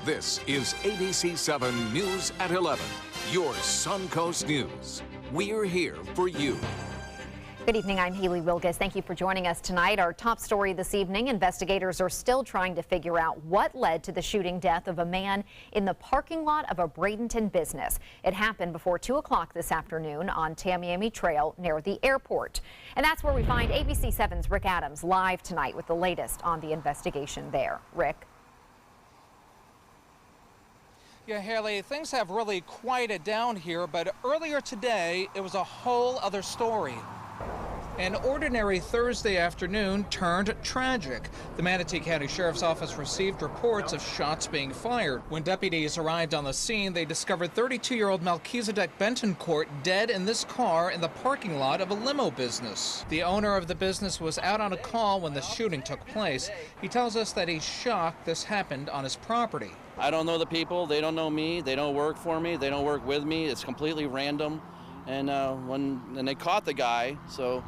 This is ABC7 News at 11, your Suncoast News. We're here for you. Good evening, I'm Haley Wilgus. Thank you for joining us tonight. Our top story this evening, investigators are still trying to figure out what led to the shooting death of a man in the parking lot of a Bradenton business. It happened before 2 o'clock this afternoon on Tamiami Trail near the airport. And that's where we find ABC7's Rick Adams live tonight with the latest on the investigation there. Rick. Yeah, Haley, things have really quieted down here, but earlier today, it was a whole other story. An ordinary Thursday afternoon turned tragic. The Manatee County Sheriff's Office received reports of shots being fired. When deputies arrived on the scene, they discovered 32-year-old Melchizedek Bentoncourt dead in this car in the parking lot of a limo business. The owner of the business was out on a call when the shooting took place. He tells us that he's shocked this happened on his property. I don't know the people. They don't know me. They don't work for me. They don't work with me. It's completely random. And when they caught the guy, so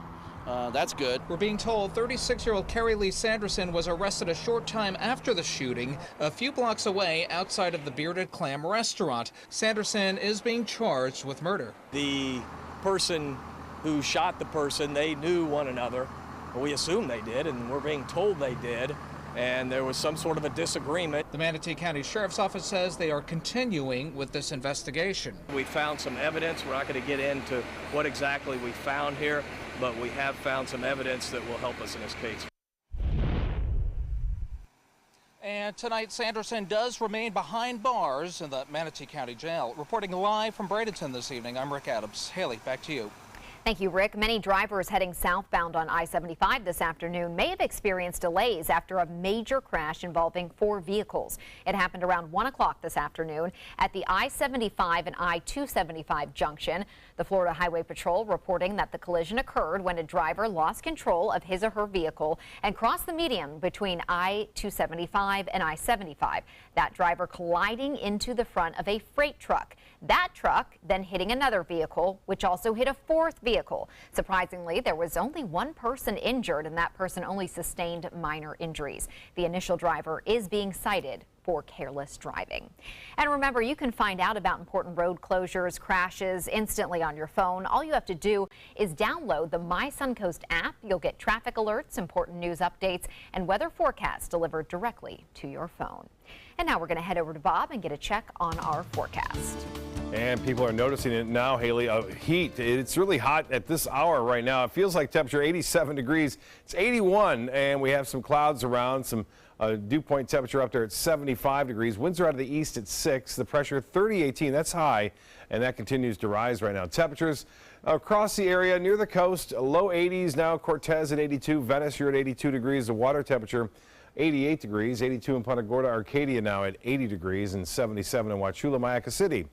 that's good. We're being told 36-year-old Carrie Lee Sanderson was arrested a short time after the shooting, a few blocks away outside of the Bearded Clam restaurant. Sanderson is being charged with murder. The person who shot the person, they knew one another. We assume they did, and we're being told they did. And there was some sort of a disagreement. The Manatee County Sheriff's Office says they are continuing with this investigation. We found some evidence. We're not going to get into what exactly we found here, but we have found some evidence that will help us in this case. And tonight, Sanderson does remain behind bars in the Manatee County Jail. Reporting live from Bradenton this evening, I'm Rick Adams. Haley, back to you. Thank you, Rick. Many drivers heading southbound on I-75 this afternoon may have experienced delays after a major crash involving 4 vehicles. It happened around 1 o'clock this afternoon at the I-75 and I-275 junction. The Florida Highway Patrol reporting that the collision occurred when a driver lost control of his or her vehicle and crossed the median between I-275 and I-75. That driver colliding into the front of a freight truck. That truck then hitting another vehicle, which also hit a 4th vehicle. Surprisingly, there was only 1 person injured, and that person only sustained minor injuries. The initial driver is being cited for careless driving. And remember, you can find out about important road closures, crashes instantly on your phone. All you have to do is download the My Suncoast app. You'll get traffic alerts, important news updates, and weather forecasts delivered directly to your phone. And now we're going to head over to Bob and get a check on our forecast. And people are noticing it now, Haley, heat. It's really hot at this hour right now. It feels like temperature 87 degrees. It's 81, and we have some clouds around, some dew point temperature up there at 75 degrees. Winds are out of the east at 6. The pressure 3018. That's high, and that continues to rise right now. Temperatures across the area near the coast, low 80s now. Cortez at 82. Venice, you're at 82 degrees. The water temperature 88 degrees. 82 in Punta Gorda. Arcadia now at 80 degrees, and 77 in Wauchula, Mayaca City.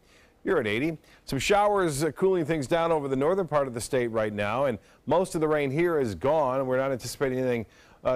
You're at 80. Some showers cooling things down over the northern part of the state right now, and most of the rain here is gone. We're not anticipating anything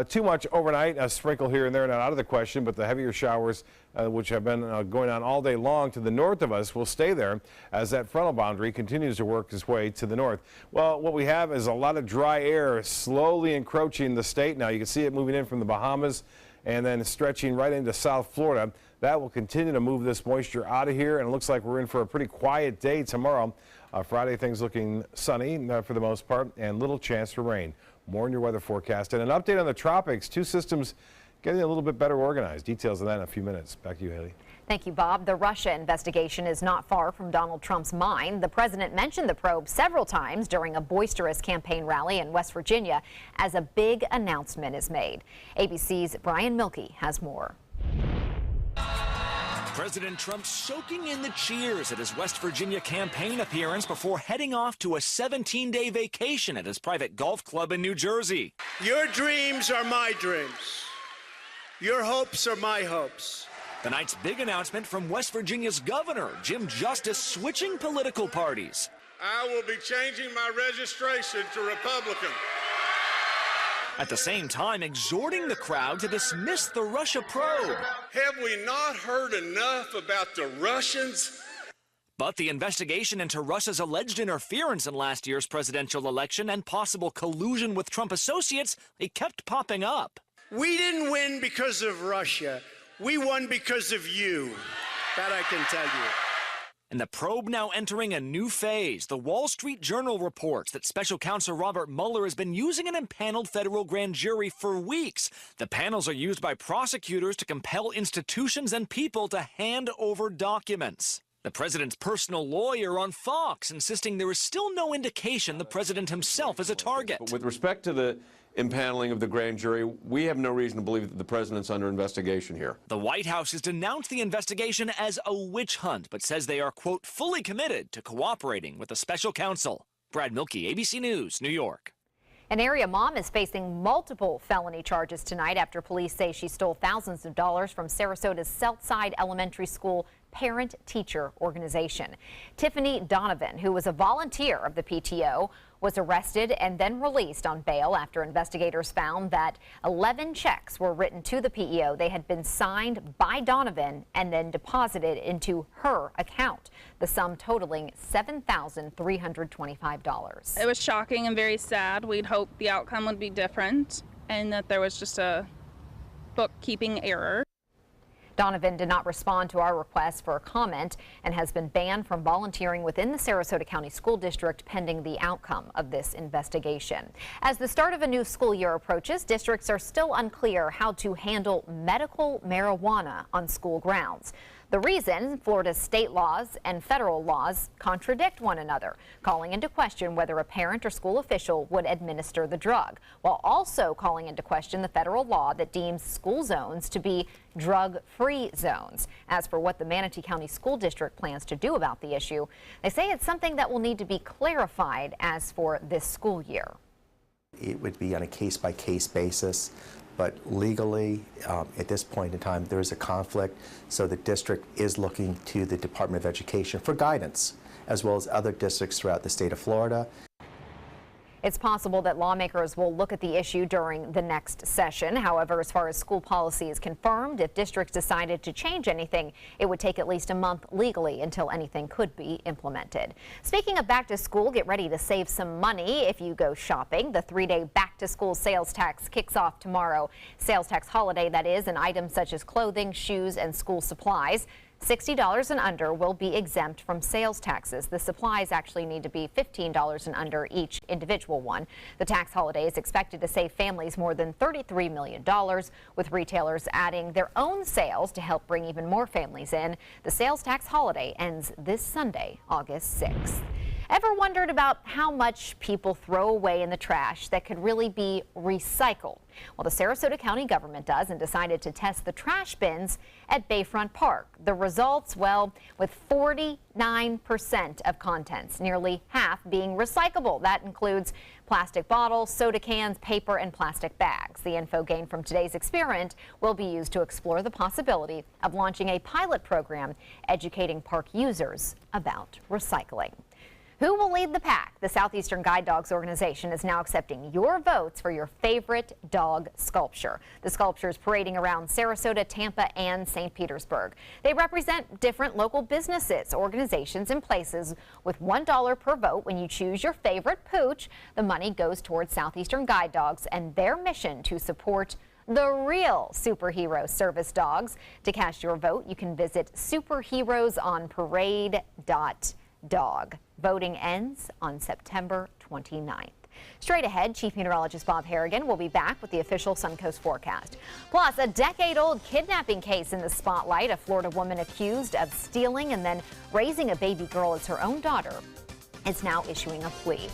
too much overnight. A sprinkle here and there, not out of the question, but the heavier showers, which have been going on all day long to the north of us, will stay there as that frontal boundary continues to work its way to the north. Well, what we have is a lot of dry air slowly encroaching the state now. You can see it moving in from the Bahamas and then stretching right into South Florida. That will continue to move this moisture out of here, and it looks like we're in for a pretty quiet day tomorrow. Friday, things looking sunny for the most part, and little chance for rain. More in your weather forecast. And an update on the tropics. 2 systems getting a little bit better organized. Details on that in a few minutes. Back to you, Haley. Thank you, Bob. The Russia investigation is not far from Donald Trump's mind. The president mentioned the probe several times during a boisterous campaign rally in West Virginia as a big announcement is made. ABC's Brian Milkey has more. President Trump soaking in the cheers at his West Virginia campaign appearance before heading off to a 17-day vacation at his private golf club in New Jersey. Your dreams are my dreams. Your hopes are my hopes. The night's big announcement from West Virginia's governor, Jim Justice, switching political parties. I will be changing my registration to Republican. At the same time, exhorting the crowd to dismiss the Russia probe. Have we not heard enough about the Russians? But the investigation into Russia's alleged interference in last year's presidential election and possible collusion with Trump associates, it kept popping up. We didn't win because of Russia. We won because of you. That I can tell you. And the probe now entering a new phase. The Wall Street Journal reports that Special Counsel Robert Mueller has been using an impaneled federal grand jury for weeks. The panels are used by prosecutors to compel institutions and people to hand over documents. The president's personal lawyer on Fox insisting there is still no indication the president himself is a target. But with respect to the impaneling of the grand jury, we have no reason to believe that the president's under investigation here. The White House has denounced the investigation as a witch hunt, but says they are, quote, fully committed to cooperating with the special counsel. Brad Milkey, ABC News, New York. An area mom is facing multiple felony charges tonight after police say she stole thousands of dollars from Sarasota's Southside Elementary School parent-teacher organization. Tiffany Donovan, who was a volunteer of the PTO, was arrested and then released on bail after investigators found that 11 checks were written to the PEO. They had been signed by Donovan and then deposited into her account, the sum totaling $7,325. It was shocking and very sad. We'd hoped the outcome would be different and that there was just a bookkeeping error. Donovan did not respond to our request for a comment and has been banned from volunteering within the Sarasota County School District pending the outcome of this investigation. As the start of a new school year approaches, districts are still unclear how to handle medical marijuana on school grounds. The reason, Florida's state laws and federal laws contradict one another, calling into question whether a parent or school official would administer the drug, while also calling into question the federal law that deems school zones to be drug-free zones. As for what the Manatee County School District plans to do about the issue, they say it's something that will need to be clarified as for this school year. It would be on a case-by-case basis. But legally, at this point in time, there is a conflict, so the district is looking to the Department of Education for guidance, as well as other districts throughout the state of Florida. It's possible that lawmakers will look at the issue during the next session. However, as far as school policy is confirmed, if districts decided to change anything, it would take at least a month legally until anything could be implemented. Speaking of back to school, get ready to save some money if you go shopping. The 3-day back to school sales tax kicks off tomorrow. Sales tax holiday, that is, in items such as clothing, shoes, and school supplies. $60 and under will be exempt from sales taxes. The supplies actually need to be $15 and under each individual one. The tax holiday is expected to save families more than $33 million, with retailers adding their own sales to help bring even more families in. The sales tax holiday ends this Sunday, August 6th. Ever wondered about how much people throw away in the trash that could really be recycled? Well, the Sarasota County government does and decided to test the trash bins at Bayfront Park. The results, well, with 49% of contents, nearly half being recyclable. That includes plastic bottles, soda cans, paper, and plastic bags. The info gained from today's experiment will be used to explore the possibility of launching a pilot program educating park users about recycling. Who will lead the pack? The Southeastern Guide Dogs organization is now accepting your votes for your favorite dog sculpture. The sculptures parading around Sarasota, Tampa, and St. Petersburg. They represent different local businesses, organizations, and places. With $1 per vote when you choose your favorite pooch, the money goes towards Southeastern Guide Dogs and their mission to support the real superhero service dogs. To cast your vote, you can visit superheroesonparade.dog. Voting ends on September 29th. Straight ahead, Chief Meteorologist Bob Harrigan will be back with the official Suncoast forecast. Plus, a decade-old kidnapping case in the spotlight. A Florida woman accused of stealing and then raising a baby girl as her own daughter is now issuing a plea.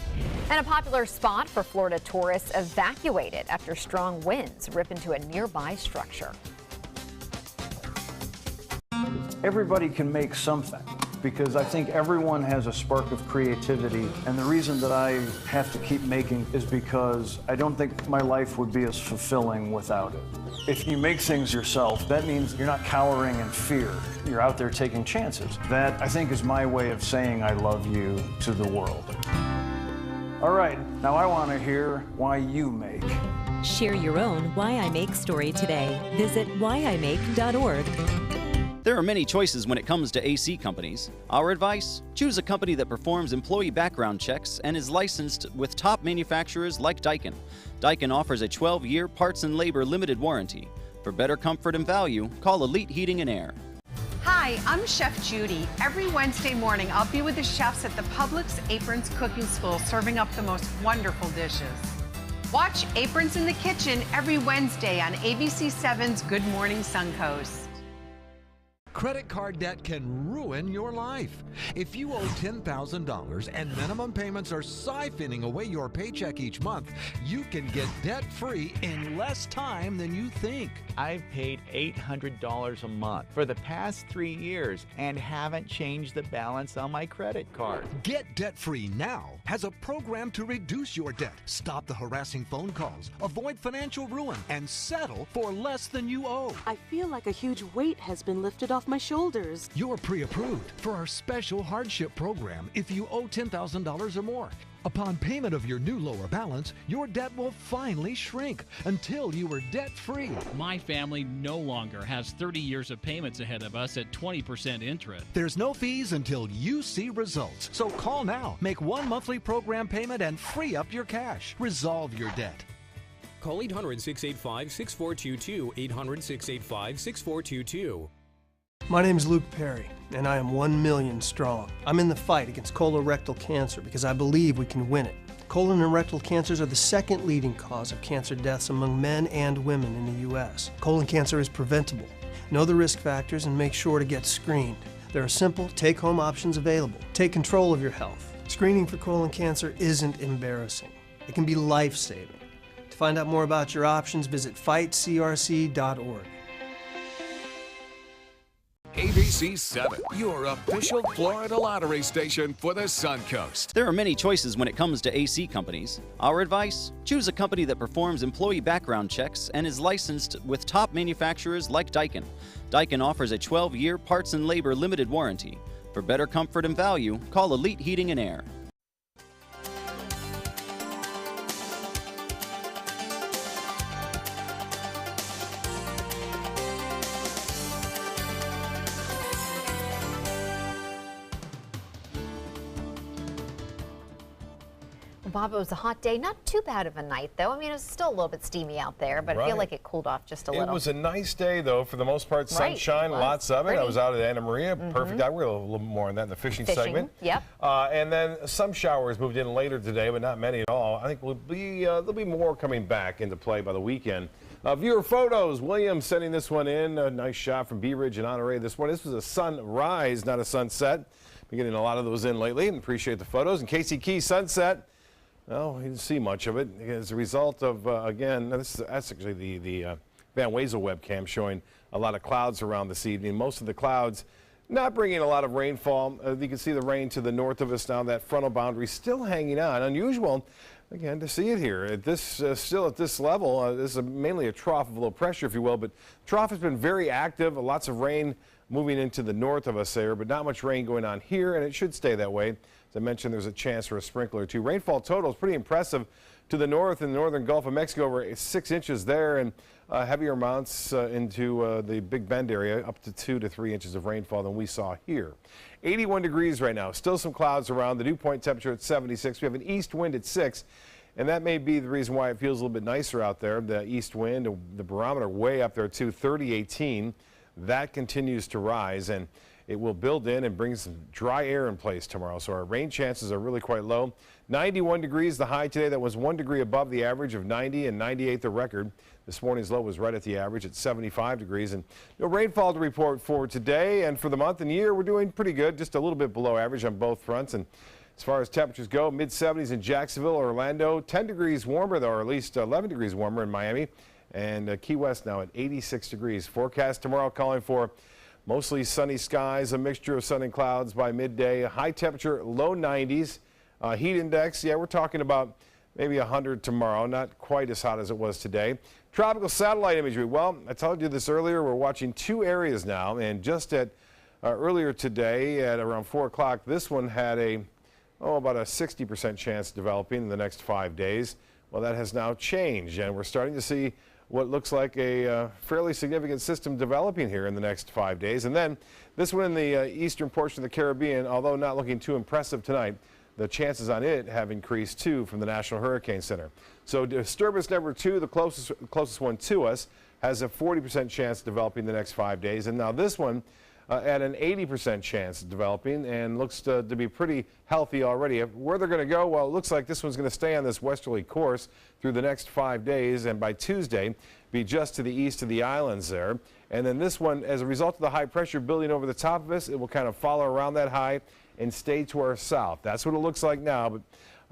And a popular spot for Florida tourists evacuated after strong winds rip into a nearby structure. Everybody can make something, because I think everyone has a spark of creativity, and the reason that I have to keep making is because I don't think my life would be as fulfilling without it. If you make things yourself, that means you're not cowering in fear. You're out there taking chances. That, I think, is my way of saying I love you to the world. All right, now I want to hear why you make. Share your own Why I Make story today. Visit whyimake.org. There are many choices when it comes to AC companies. Our advice? Choose a company that performs employee background checks and is licensed with top manufacturers like Daikin. Daikin offers a 12-year parts and labor limited warranty. For better comfort and value, call Elite Heating and Air. Hi, I'm Chef Judy. Every Wednesday morning, I'll be with the chefs at the Publix Aprons Cooking School serving up the most wonderful dishes. Watch Aprons in the Kitchen every Wednesday on ABC7's Good Morning Suncoast. Credit card debt can ruin your life. If you owe $10,000 and minimum payments are siphoning away your paycheck each month, you can get debt-free in less time than you think. I've paid $800 a month for the past 3 years and haven't changed the balance on my credit card. Get debt-free now has a program to reduce your debt, stop the harassing phone calls, avoid financial ruin, and settle for less than you owe. I feel like a huge weight has been lifted off my shoulders. You're pre-approved for our special hardship program if you owe $10,000 or more. Upon payment of your new lower balance, your debt will finally shrink until you are debt-free. My family no longer has 30 years of payments ahead of us at 20% interest. There's no fees until you see results. So call now, make one monthly program payment, and free up your cash. Resolve your debt. Call 800-685-6422, 800-685-6422. My name is Luke Perry, and I am 1 million strong. I'm in the fight against colorectal cancer because I believe we can win it. Colon and rectal cancers are the second leading cause of cancer deaths among men and women in the U.S. Colon cancer is preventable. Know the risk factors and make sure to get screened. There are simple, take-home options available. Take control of your health. Screening for colon cancer isn't embarrassing. It can be life-saving. To find out more about your options, visit fightcrc.org. ABC7, your official Florida lottery station for the Suncoast. There are many choices when it comes to AC companies. Our advice? Choose a company that performs employee background checks and is licensed with top manufacturers like Daikin. Daikin offers a 12-year parts and labor limited warranty. For better comfort and value, call Elite Heating and Air. Bob, it was a hot day. Not too bad of a night, though. I mean, it was still a little bit steamy out there, but I feel like it cooled off just a little. It was a nice day, though, for the most part. Sunshine, lots of it. I was out at Anna Maria. Perfect. We're a little more on that in the fishing segment. Yep. And then some showers moved in later today, but not many at all. I think there'll be more coming back into play by the weekend. Viewer photos. William sending this one in. A nice shot from Bee Ridge and Honore this morning. This was a sunrise, not a sunset. Been getting a lot of those in lately, and appreciate the photos. And Casey Key sunset. Well, we didn't see much of it as a result of, again, that's actually the Van Wezel webcam showing a lot of clouds around this evening. Most of the clouds not bringing a lot of rainfall. You can see the rain to the north of us now. That frontal boundary still hanging on. Unusual, again, to see it here. At this, still at this level, this is mainly a trough of low pressure, if you will, but trough has been very active. Lots of rain moving into the north of us there, but not much rain going on here, and it should stay that way. As I mentioned, there's a chance for a sprinkler or two. Rainfall total is pretty impressive to the north in the northern Gulf of Mexico, over 6 inches there, and heavier amounts into the Big Bend area, up to 2 to 3 inches of rainfall than we saw here. 81 degrees right now. Still some clouds around. The dew point temperature at 76. We have an east wind at 6. And that may be the reason why it feels a little bit nicer out there. The east wind, the barometer way up there too, 30-18. That continues to rise, and it will build in and bring some dry air in place tomorrow. So our rain chances are really quite low. 91 degrees the high today. That was 1 degree above the average of 90 and 98 the record. This morning's low was right at the average at 75 degrees. And no rainfall to report for today. And for the month and year, we're doing pretty good, just a little bit below average on both fronts. And as far as temperatures go, mid-70s in Jacksonville, Orlando, 10 degrees warmer, though, or at least 11 degrees warmer in Miami. And Key West now at 86 degrees. Forecast tomorrow calling for mostly sunny skies, a mixture of sun and clouds by midday. High temperature, low 90s. Heat index, yeah, we're talking about maybe 100 tomorrow. Not quite as hot as it was today. Tropical satellite imagery. Well, I told you this earlier. We're watching 2 areas now. And just at earlier today at around 4 o'clock, this one had about a 60% chance of developing in the next 5 days. Well, that has now changed, and we're starting to see what looks like a fairly significant system developing here in the next 5 days. And then this one in the eastern portion of the Caribbean, although not looking too impressive tonight, the chances on it have increased too from the National Hurricane Center. So disturbance number 2, the closest one to us, has a 40% chance of developing the next 5 days. And now this one at an 80% chance of developing and looks to be pretty healthy already. Where they're going to go, well, it looks like this one's going to stay on this westerly course through the next 5 days, and by Tuesday be just to the east of the islands there. And then this one, as a result of the high pressure building over the top of us, it will kind of follow around that high and stay to our south. That's what it looks like now, but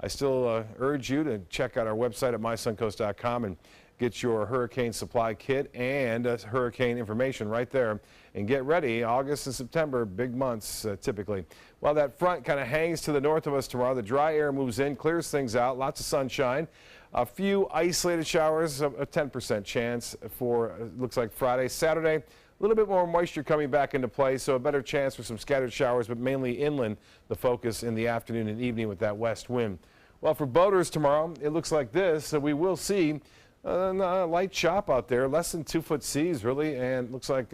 I still urge you to check out our website at mysuncoast.com and get your hurricane supply kit and hurricane information right there. And get ready. August and September, big months typically. Well, that front kind of hangs to the north of us tomorrow. The dry air moves in, clears things out, lots of sunshine. A few isolated showers, a 10% chance for, looks like Friday. Saturday, a little bit more moisture coming back into play, so a better chance for some scattered showers, but mainly inland, the focus in the afternoon and evening with that west wind. Well, for boaters tomorrow, it looks like this. So we will see a light chop out there, less than 2-foot seas, really, and looks like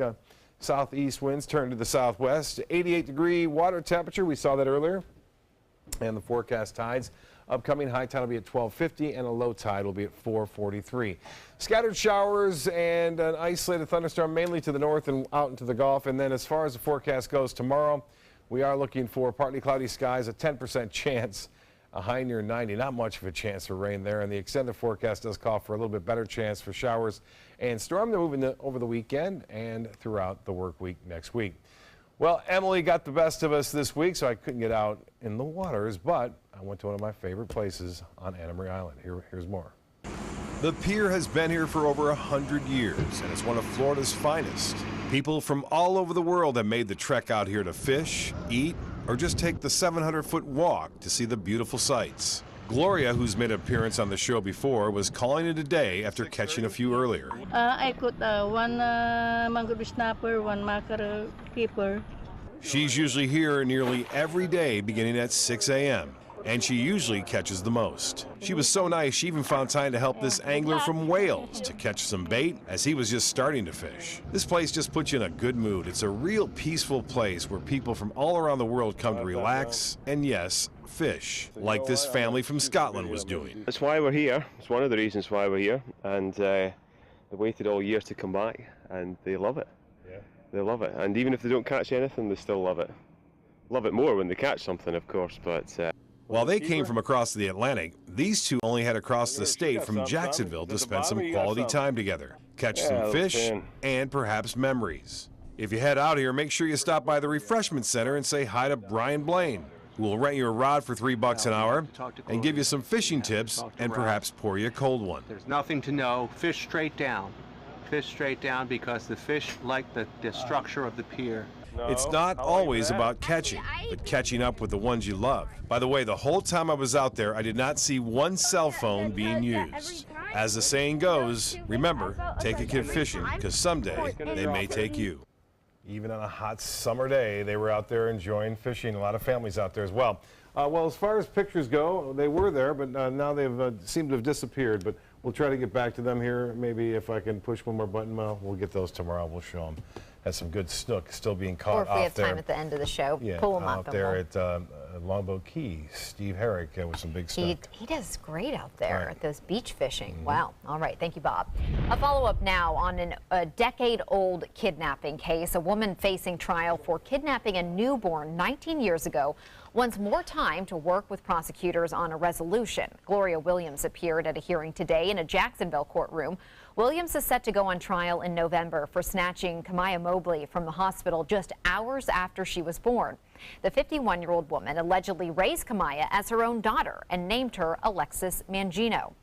southeast winds turn to the southwest. 88-degree water temperature, we saw that earlier. And the forecast tides, upcoming high tide will be at 12:50 and a low tide will be at 4:43. Scattered showers and an isolated thunderstorm mainly to the north and out into the Gulf. And then as far as the forecast goes tomorrow, we are looking for partly cloudy skies, a 10% chance. A high near 90, not much of a chance for rain there, and the extended forecast does call for a little bit better chance for showers and storm. They're moving over the weekend and throughout the work week next week. Well, Emily got the best of us this week, so I couldn't get out in the waters, but I went to one of my favorite places on Anna Marie Island. Here's more. The pier has been here for over 100 years, and it's one of Florida's finest. People from all over the world have made the trek out here to fish, eat, or just take the 700-foot walk to see the beautiful sights. Gloria, who's made an appearance on the show before, was calling it a day after catching a few earlier. I caught one mangrove snapper, one mackerel keeper. She's usually here nearly every day beginning at 6 a.m. and she usually catches the most. She was so nice, she even found time to help this angler from Wales to catch some bait as he was just starting to fish. This place just puts you in a good mood. It's a real peaceful place where people from all around the world come to relax and, yes, fish, like this family from Scotland was doing. That's why we're here. It's one of the reasons why we're here, and they waited all year to come back, and they love it. Yeah. They love it, and even if they don't catch anything, they still love it. Love it more when they catch something, of course, but... While they came from across the Atlantic, these two only had to cross the state from Jacksonville to spend some quality time together, catch some fish, and perhaps memories. If you head out here, make sure you stop by the refreshment center and say hi to Brian Blaine, who will rent you a rod for $3 an hour and give you some fishing tips and perhaps pour you a cold one. There's nothing to know. Fish straight down. Fish straight down because the fish like the structure of the pier. It's not always about catching, but catching up with the ones you love. By the way, the whole time I was out there, I did not see one cell phone being used. As the saying goes, remember, take a kid fishing, because someday they may take you. Even on a hot summer day, they were out there enjoying fishing. A lot of families out there as well. Well, as far as pictures go, they were there, but now they've seemed to have disappeared. But we'll try to get back to them here. Maybe if I can push one more button, well, we'll get those tomorrow. We'll show them. Has some good snook still being caught out there. Or if we have time at the end of the show, pull them up. Out there at Longboat Key, Steve Herrick with some big snook. He does great out there at those beach fishing. Wow. All right. Thank you, Bob. A follow-up now on a decade-old kidnapping case. A woman facing trial for kidnapping a newborn 19 years ago wants more time to work with prosecutors on a resolution. Gloria Williams appeared at a hearing today in a Jacksonville courtroom. Williams is set to go on trial in November for snatching Kamaya Mobley from the hospital just hours after she was born. The 51-year-old woman allegedly raised Kamaya as her own daughter and named her Alexis Manigo.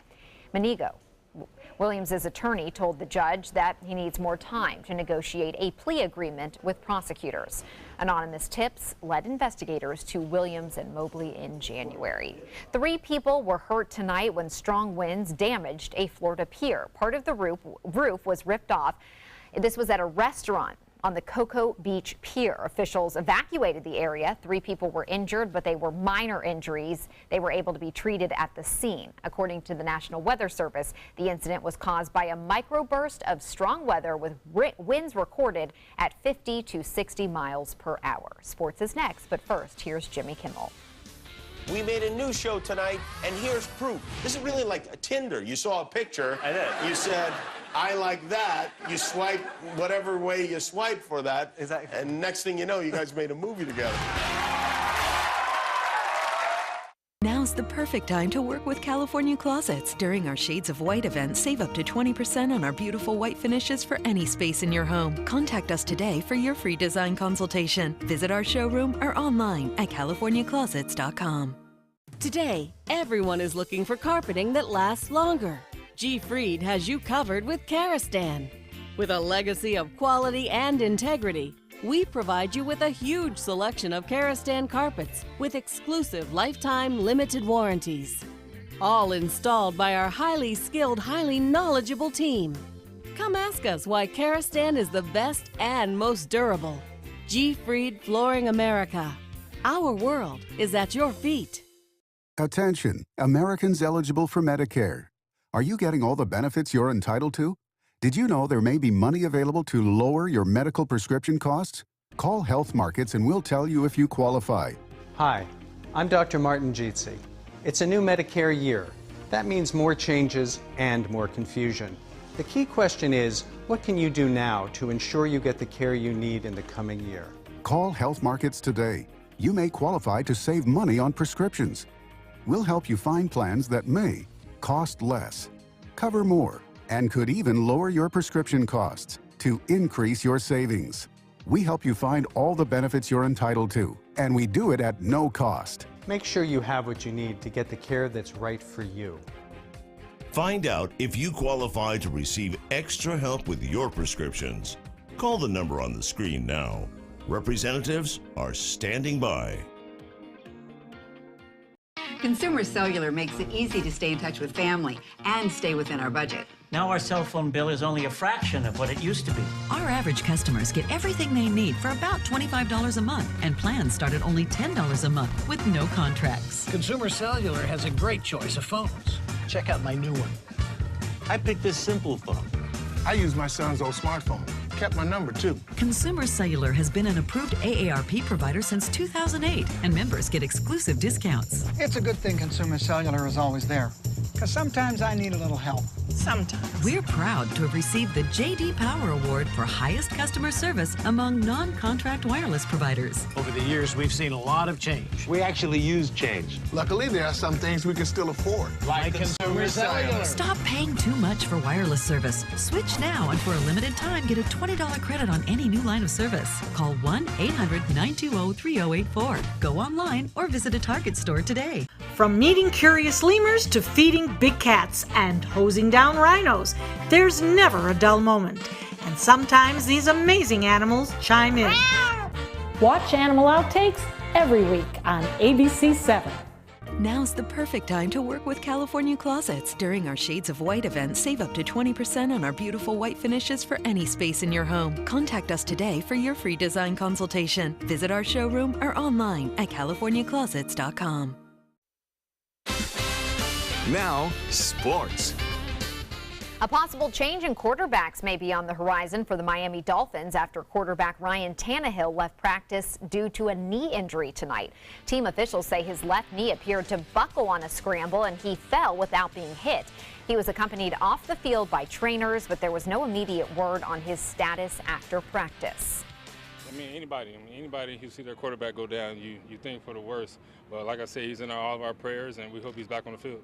Williams' attorney told the judge that he needs more time to negotiate a plea agreement with prosecutors. Anonymous tips led investigators to Williams and Mobley in January. 3 people were hurt tonight when strong winds damaged a Florida pier. Part of the roof was ripped off. This was at a restaurant on the Cocoa Beach Pier. Officials evacuated the area. 3 people were injured, but they were minor injuries. They were able to be treated at the scene. According to the National Weather Service, the incident was caused by a microburst of strong weather with winds recorded at 50 to 60 miles per hour. Sports is next, but first, here's Jimmy Kimmel. We made a new show tonight, and here's proof. This is really like a Tinder. You saw a picture. I did. You said, I like that. You swipe whatever way you swipe for that. Exactly. And next thing you know, you guys made a movie together. Now's the perfect time to work with California Closets. During our Shades of White event, save up to 20% on our beautiful white finishes for any space in your home. Contact us today for your free design consultation. Visit our showroom or online at californiaclosets.com. Today, everyone is looking for carpeting that lasts longer. G. Fried has you covered with Karastan. With a legacy of quality and integrity, we provide you with a huge selection of Karastan carpets with exclusive lifetime limited warranties. All installed by our highly skilled, highly knowledgeable team. Come ask us why Karastan is the best and most durable. G. Fried Flooring America. Our world is at your feet. Attention, Americans eligible for Medicare. Are you getting all the benefits you're entitled to? Did you know there may be money available to lower your medical prescription costs? Call Health Markets and we'll tell you if you qualify. Hi, I'm Dr. Martin Jeetsi. It's a new Medicare year. That means more changes and more confusion. The key question is, what can you do now to ensure you get the care you need in the coming year? Call Health Markets today. You may qualify to save money on prescriptions. We'll help you find plans that may cost less, cover more, and could even lower your prescription costs to increase your savings. We help you find all the benefits you're entitled to, and we do it at no cost. Make sure you have what you need to get the care that's right for you. Find out if you qualify to receive extra help with your prescriptions. Call the number on the screen now. Representatives are standing by. Consumer Cellular makes it easy to stay in touch with family and stay within our budget. Now our cell phone bill is only a fraction of what it used to be. Our average customers get everything they need for about $25 a month, and plans start at only $10 a month with no contracts. Consumer Cellular has a great choice of phones. Check out my new one. I picked this simple phone. I use my son's old smartphone. Kept my number, too. Consumer Cellular has been an approved AARP provider since 2008, and members get exclusive discounts. It's a good thing Consumer Cellular is always there, because sometimes I need a little help. Sometimes. We're proud to have received the J.D. Power Award for highest customer service among non-contract wireless providers. Over the years, we've seen a lot of change. We actually use change. Luckily, there are some things we can still afford. Like Consumer Cellular. Stop paying too much for wireless service. Switch now, and for a limited time, get a $20 credit on any new line of service. Call 1-800-920-3084. Go online or visit a Target store today. From meeting curious lemurs to feeding big cats and hosing down rhinos, there's never a dull moment. And sometimes these amazing animals chime in. Watch Animal Outtakes every week on ABC7. Now's the perfect time to work with California Closets. During our Shades of White event, save up to 20% on our beautiful white finishes for any space in your home. Contact us today for your free design consultation. Visit our showroom or online at californiaclosets.com. Now, sports. A possible change in quarterbacks may be on the horizon for the Miami Dolphins after quarterback Ryan Tannehill left practice due to a knee injury tonight. Team officials say his left knee appeared to buckle on a scramble and he fell without being hit. He was accompanied off the field by trainers, but there was no immediate word on his status after practice. Anybody who see their quarterback go down, you think for the worst. But like I say, he's in all of our prayers, and we hope he's back on the field.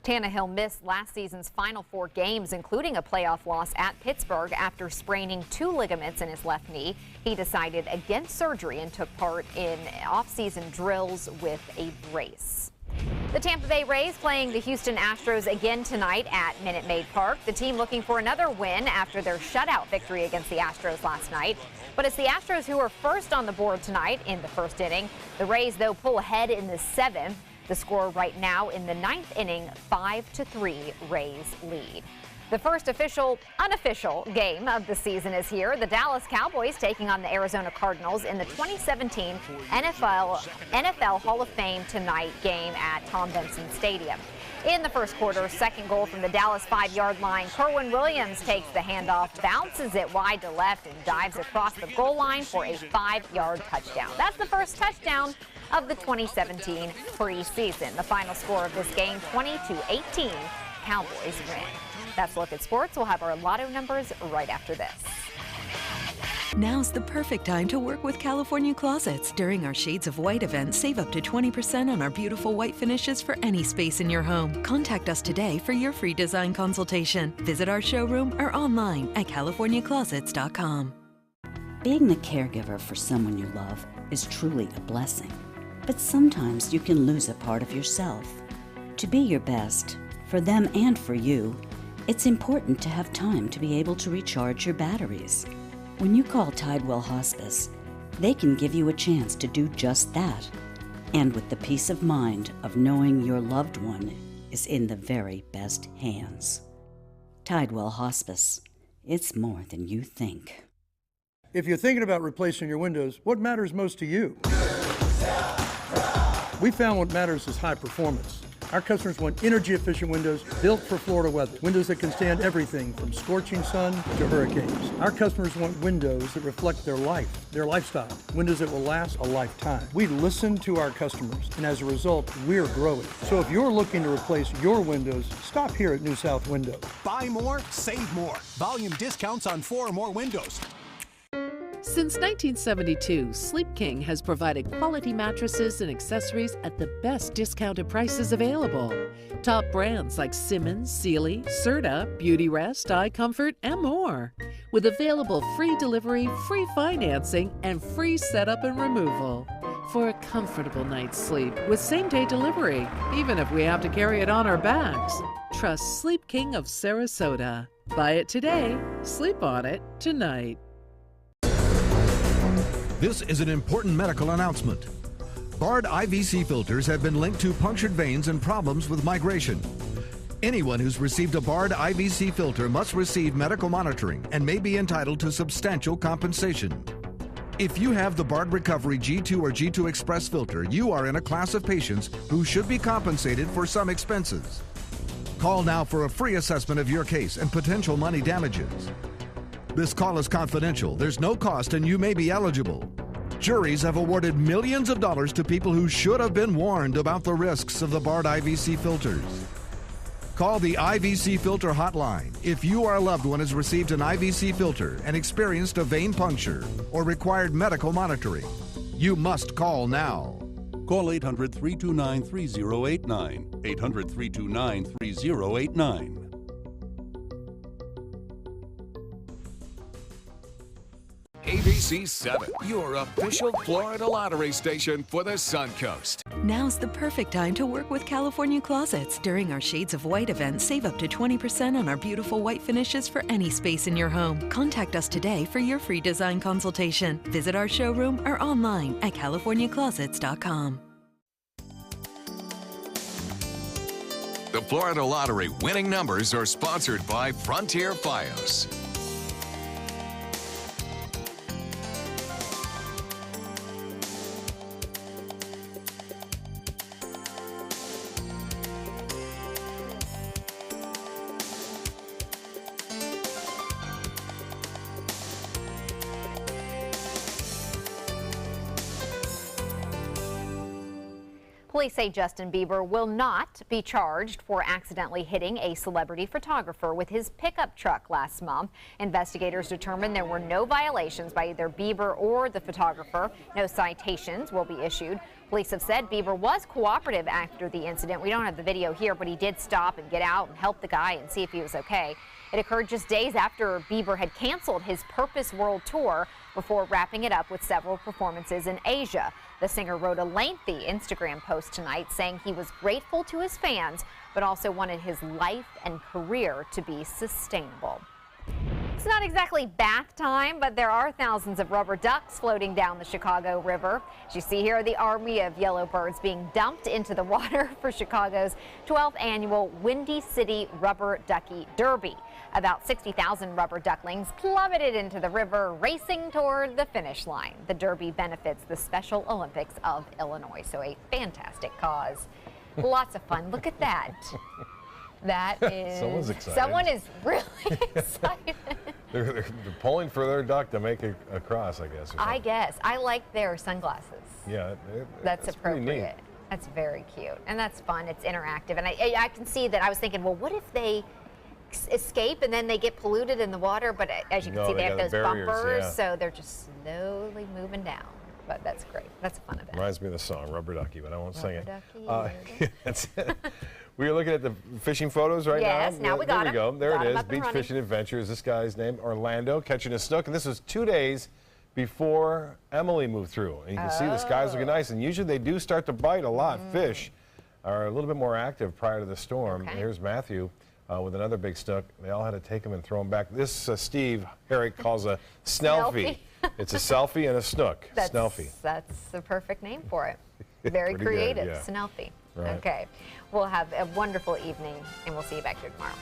Tannehill missed last season's final 4 games, including a playoff loss at Pittsburgh after spraining 2 ligaments in his left knee. He decided against surgery and took part in off-season drills with a brace. The Tampa Bay Rays playing the Houston Astros again tonight at Minute Maid Park. The team looking for another win after their shutout victory against the Astros last night. But it's the Astros who are first on the board tonight in the first inning. The Rays, though, pull ahead in the 7th. The score right now in the 9th inning, 5-3 Rays lead. The first unofficial game of the season is here. The Dallas Cowboys taking on the Arizona Cardinals in the 2017 NFL Hall of Fame tonight game at Tom Benson Stadium. In the first quarter, second goal from the Dallas 5-yard line. Kerwin Williams takes the handoff, bounces it wide to left, and dives across the goal line for a 5-yard touchdown. That's the first touchdown of the 2017 preseason. The final score of this game, 20-18, Cowboys win. That's a look at sports. We'll have our lotto numbers right after this. Now's the perfect time to work with California Closets. During our Shades of White event, save up to 20% on our beautiful white finishes for any space in your home. Contact us today for your free design consultation. Visit our showroom or online at californiaclosets.com. Being the caregiver for someone you love is truly a blessing. But sometimes you can lose a part of yourself. To be your best, for them and for you, it's important to have time to be able to recharge your batteries. When you call Tidewell Hospice, they can give you a chance to do just that, and with the peace of mind of knowing your loved one is in the very best hands. Tidewell Hospice. It's more than you think. If you're thinking about replacing your windows, what matters most to you? We found what matters is high performance. Our customers want energy-efficient windows built for Florida weather. Windows that can stand everything from scorching sun to hurricanes. Our customers want windows that reflect their life, their lifestyle. Windows that will last a lifetime. We listen to our customers, and as a result, we're growing. So if you're looking to replace your windows, stop here at New South Window. Buy more, save more. Volume discounts on 4 or more windows. Since 1972, Sleep King has provided quality mattresses and accessories at the best discounted prices available. Top brands like Simmons, Sealy, Serta, Beautyrest, iComfort, and more. With available free delivery, free financing, and free setup and removal. For a comfortable night's sleep with same-day delivery, even if we have to carry it on our backs. Trust Sleep King of Sarasota. Buy it today, sleep on it tonight. This is an important medical announcement. Bard IVC filters have been linked to punctured veins and problems with migration. Anyone who's received a Bard IVC filter must receive medical monitoring and may be entitled to substantial compensation. If you have the Bard Recovery G2 or G2 Express filter, you are in a class of patients who should be compensated for some expenses. Call now for a free assessment of your case and potential money damages. This call is confidential, there's no cost, and you may be eligible. Juries have awarded millions of dollars to people who should have been warned about the risks of the Bard IVC filters. Call the IVC Filter Hotline if you or a loved one has received an IVC filter and experienced a vein puncture or required medical monitoring. You must call now. Call 800-329-3089. 800-329-3089. ABC7, your official Florida lottery station for the Suncoast. Now's the perfect time to work with California Closets. During our Shades of White event, save up to 20% on our beautiful white finishes for any space in your home. Contact us today for your free design consultation. Visit our showroom or online at californiaclosets.com. The Florida Lottery winning numbers are sponsored by Frontier Fios. Police say Justin Bieber will not be charged for accidentally hitting a celebrity photographer with his pickup truck last month. Investigators determined there were no violations by either Bieber or the photographer. No citations will be issued. Police have said Bieber was cooperative after the incident. We don't have the video here, but he did stop and get out and help the guy and see if he was okay. It occurred just days after Bieber had canceled his Purpose World Tour before wrapping it up with several performances in Asia. The singer wrote a lengthy Instagram post tonight saying he was grateful to his fans, but also wanted his life and career to be sustainable. It's not exactly bath time, but there are thousands of rubber ducks floating down the Chicago River. As you see here, the army of yellow birds being dumped into the water for Chicago's 12th annual Windy City Rubber Ducky Derby. About 60,000 rubber ducklings plummeted into the river, racing toward the finish line. The Derby benefits the Special Olympics of Illinois, so a fantastic cause. Lots of fun. Look at that. That is... Someone's excited. Someone is really excited. They're pulling for their duck to make it across, I guess. I guess. I like their sunglasses. Yeah. That's appropriate. That's very cute. And that's fun. It's interactive. And I can see that. I was thinking, well, what if they escape, and then they get polluted in the water. But as you can see, they have those barriers, bumpers, so they're just slowly moving down. But that's great. That's a fun event. Reminds me of the song Rubber Ducky, but I won't sing it. Ducky, That's it. We are looking at the fishing photos right now. Yes, now we got There we go. There Got it 'em is. up and Beach running. Fishing Adventure is this guy's name, Orlando, catching a snook. And this was 2 days before Emily moved through. And you can see the skies looking nice. And usually they do start to bite a lot. Fish are a little bit more active prior to the storm. Okay. And here's Matthew with another big snook. They all had to take him and throw him back. This Steve Herrick calls a snelfie. It's a selfie and a snook. Snelfie. That's the perfect name for it. Very creative. Good, yeah. Snelfie. Right. Okay. We'll have a wonderful evening, and we'll see you back here tomorrow.